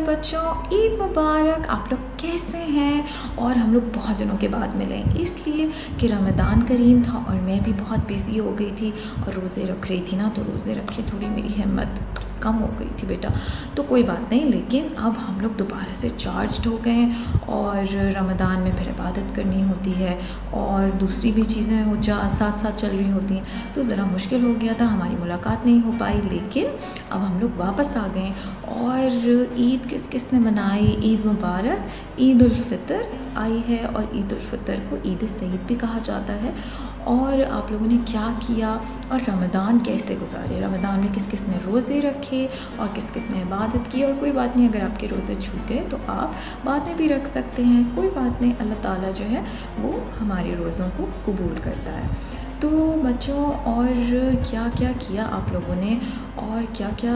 बच्चों, ईद मुबारक। आप लोग कैसे हैं? और हम लोग बहुत दिनों के बाद मिले, इसलिए कि रमज़ान करीम था और मैं भी बहुत बिज़ी हो गई थी और रोज़े रख रही थी ना, तो रोज़े रखे थोड़ी मेरी हिम्मत कम हो गई थी बेटा। तो कोई बात नहीं, लेकिन अब हम लोग दोबारा से चार्ज्ड हो गए और रमज़ान में फिर इबादत करनी होती है और दूसरी भी चीज़ें हो साथ साथ चल रही होती हैं, तो ज़रा मुश्किल हो गया था, हमारी मुलाकात नहीं हो पाई। लेकिन अब हम लोग वापस आ गए और ईद किस किस ने मनाई? ईद मुबारक। ईद उल फ़ितर आई है और ईद उल फ़ितर को ईद सईद भी कहा जाता है। और आप लोगों ने क्या किया और रमज़ान कैसे गुजारे? रमज़ान में किस किस ने रोज़े रखे और किस किस ने इबादत की? और कोई बात नहीं, अगर आपके रोज़े छूट गए तो आप बाद में भी रख सकते हैं, कोई बात नहीं। अल्लाह ताला जो है वो हमारे रोज़ों को कबूल करता है। तो बच्चों, और क्या क्या किया आप लोगों ने और क्या क्या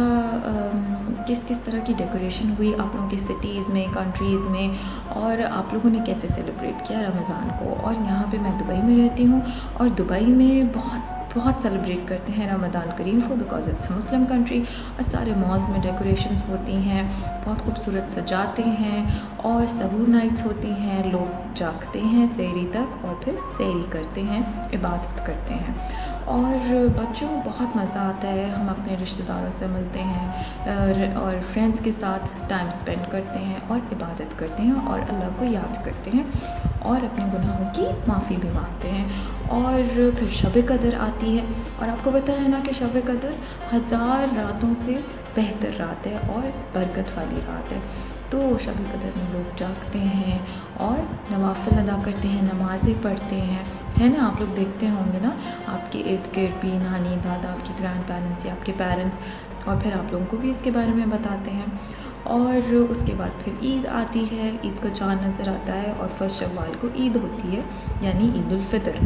किस किस तरह की डेकोरेशन हुई आप लोगों की सिटीज़ में, कंट्रीज़ में, और आप लोगों ने कैसे सेलिब्रेट किया रमज़ान को? और यहाँ पे मैं दुबई में रहती हूँ और दुबई में बहुत सेलिब्रेट करते हैं रमज़ान करीम को, बिकॉज़ इट्स मुस्लिम कंट्री। और सारे मॉल्स में डेकोरेशंस होती हैं, बहुत खूबसूरत सजाते हैं और सहूर नाइट्स होती हैं, लोग जागते हैं सहरी तक और फिर सहरी करते हैं, इबादत करते हैं। और बच्चों, बहुत मज़ा आता है, हम अपने रिश्तेदारों से मिलते हैं और फ्रेंड्स के साथ टाइम स्पेंड करते हैं और इबादत करते हैं और अल्लाह को याद करते हैं और अपने गुनाहों की माफ़ी भी मांगते हैं। और फिर शब कदर आती है और आपको पता है ना कि शब कदर 1000 रातों से बेहतर रात है और बरकत वाली रात है। तो शब कदर में लोग जागते हैं और नवाफिल अदा करते हैं, नमाज़ें पढ़ते हैं, है ना? आप लोग देखते होंगे ना, आपके इर्द गिर्द भी नानी दादा, आपके ग्रैंड पेरेंट्स या आपके पेरेंट्स, और फिर आप लोगों को भी इसके बारे में बताते हैं। और उसके बाद फिर ईद आती है, ईद का चाँद नज़र आता है और 1 शव्वाल को ईद होती है, यानी ईद उल फ़ितर।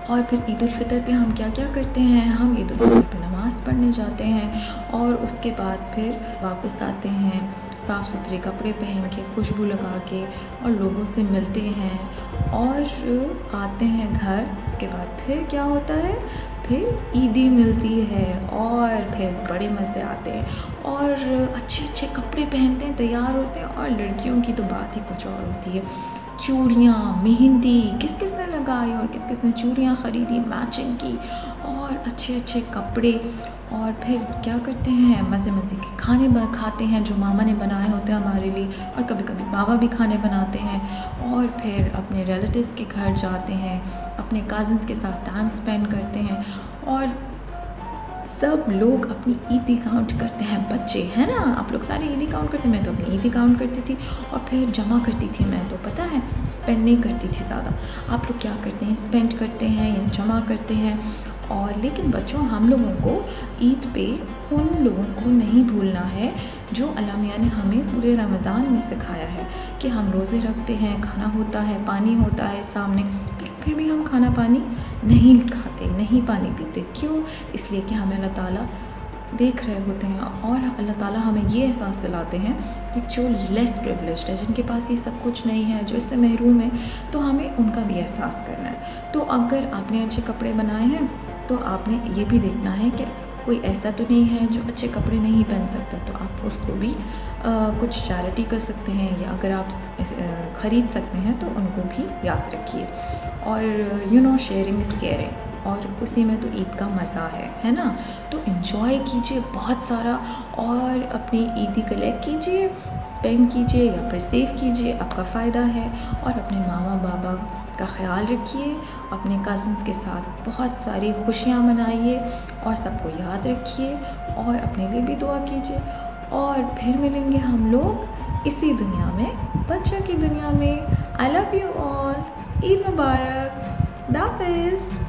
और फिर ईद उल फ़ितर पे हम क्या क्या करते हैं? हम ईद उल फ़ितर पे नमाज़ पढ़ने जाते हैं और उसके बाद फिर वापस आते हैं साफ़ सुथरे कपड़े पहन के, खुशबू लगा के, और लोगों से मिलते हैं और आते हैं घर। उसके बाद फिर क्या होता है? फिर ईदी मिलती है और फिर बड़े मज़े आते हैं और अच्छे अच्छे कपड़े पहनते हैं, तैयार होते हैं। और लड़कियों की तो बात ही कुछ और होती है, चूड़ियाँ, मेहंदी किस किस ने लगाई और किस किस ने चूड़ियाँ ख़रीदी मैचिंग की, और अच्छे अच्छे कपड़े। और फिर क्या करते हैं? मज़े मज़े के खाने खाते हैं जो मामा ने बनाए होते हैं हमारे लिए, और कभी कभी बाबा भी खाने बनाते हैं। और फिर अपने रिलेटिव्स के घर जाते हैं, अपने कज़न्स के साथ टाइम स्पेंड करते हैं और सब लोग अपनी ईदी काउंट करते हैं। बच्चे हैं ना, आप लोग सारे ईदी काउंट करते हैं, मैं तो अपनी ईदी काउंट करती थी और फिर जमा करती थी। मैं तो पता है स्पेंड नहीं करती थी ज़्यादा। आप लोग क्या करते हैं? स्पेंड करते हैं या जमा करते हैं? और लेकिन बच्चों, हम लोगों को ईद पे उन लोगों को नहीं भूलना है जो अल्लाह मियाँ ने हमें पूरे रमज़ान में सिखाया है कि हम रोज़े रखते हैं, खाना होता है, पानी होता है सामने, फिर भी हम खाना पानी नहीं खाते, नहीं पानी पीते। क्यों? इसलिए कि हमें अल्लाह ताला देख रहे होते हैं और अल्लाह ताला हमें ये एहसास दिलाते हैं कि जो लेस प्रिविलेज्ड है, जिनके पास ये सब कुछ नहीं है, जो इससे महरूम है, तो हमें उनका भी एहसास करना है। तो अगर आपने अच्छे कपड़े बनाए हैं तो आपने ये भी देखना है कि कोई ऐसा तो नहीं है जो अच्छे कपड़े नहीं पहन सकता, तो आप उसको भी कुछ चैरिटी कर सकते हैं, या अगर आप ख़रीद सकते हैं तो उनको भी याद रखिए। और शेयरिंग इज़ केयरिंग, और उसी में तो ईद का मज़ा है ना? तो एंजॉय कीजिए बहुत सारा और अपनी ईदी कलेक्ट कीजिए, स्पेंड कीजिए या फिर सेव कीजिए, आपका फ़ायदा है। और अपने मामा बाबा का ख्याल रखिए, अपने कज़न्स के साथ बहुत सारी खुशियाँ मनाइए और सबको याद रखिए और अपने लिए भी दुआ कीजिए। और फिर मिलेंगे हम लोग इसी दुनिया में, बच्चों की दुनिया में। I love you all. Eid मुबारक। हाफ़िज़।